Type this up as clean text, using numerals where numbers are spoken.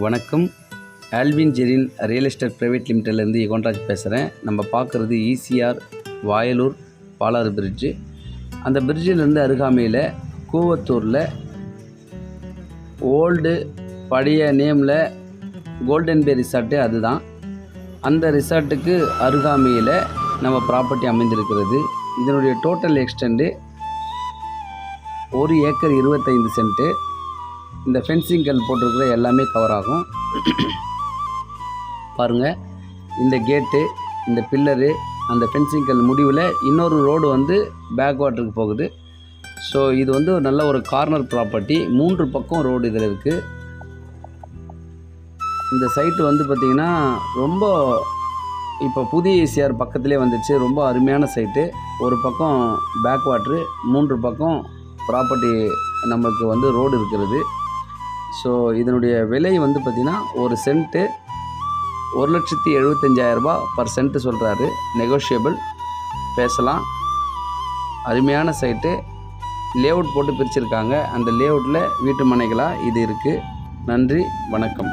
வணக்கம். Alvin Jerin real estate private லிமிட்டட்லேருந்து யுகன்ராஜ் பேசுகிறேன். நம்ம பார்க்குறது ஈசிஆர் வாயலூர் பாலாறு பிரிட்ஜு. அந்த பிரிட்ஜிலேருந்து அருகாமையில் கூவத்தூரில் ஓல்டு பழைய நேமில் கோல்டன் பே ரிசார்ட்டு அதுதான். அந்த ரிசார்ட்டுக்கு அருகாமையில் நம்ம ப்ராப்பர்ட்டி அமைந்திருக்கிறது. இதனுடைய டோட்டல் எக்ஸ்டெண்டு 1 ஏக்கர் 25 சென்ட்டு. இந்த ஃபென்சிங் கல் போட்டிருக்கிற எல்லாமே கவர் ஆகும். பாருங்கள், இந்த கேட்டு, இந்த பில்லரு, அந்த ஃபென்சிங் கல் முடிவில் இன்னொரு ரோடு வந்து பேக் வாட்டருக்கு போகுது. ஸோ இது வந்து ஒரு நல்ல ஒரு கார்னர் ப்ராப்பர்ட்டி. 3 பக்கம் ரோடு இதில் இருக்குது. இந்த சைட்டு வந்து பார்த்திங்கன்னா ரொம்ப இப்போ புதிய ஈசிஆர் பக்கத்துலேயே வந்துச்சு. ரொம்ப அருமையான சைட்டு. ஒரு பக்கம் பேக் வாட்ரு, 3 பக்கம் ப்ராப்பர்ட்டி நம்மளுக்கு வந்து ரோடு இருக்கிறது. ஸோ இதனுடைய விலை வந்து பார்த்திங்கன்னா ஒரு சென்ட்டு 1,75,000 ரூபா பர் சென்ட்டு சொல்கிறாரு. நெகோஷியபிள், பேசலாம். அருமையான சைட்டு. லேஅவுட் போட்டு பிரிச்சுருக்காங்க. அந்த லேஅவுட்டில் வீட்டு மனைகளாக இது இருக்குது. நன்றி, வணக்கம்.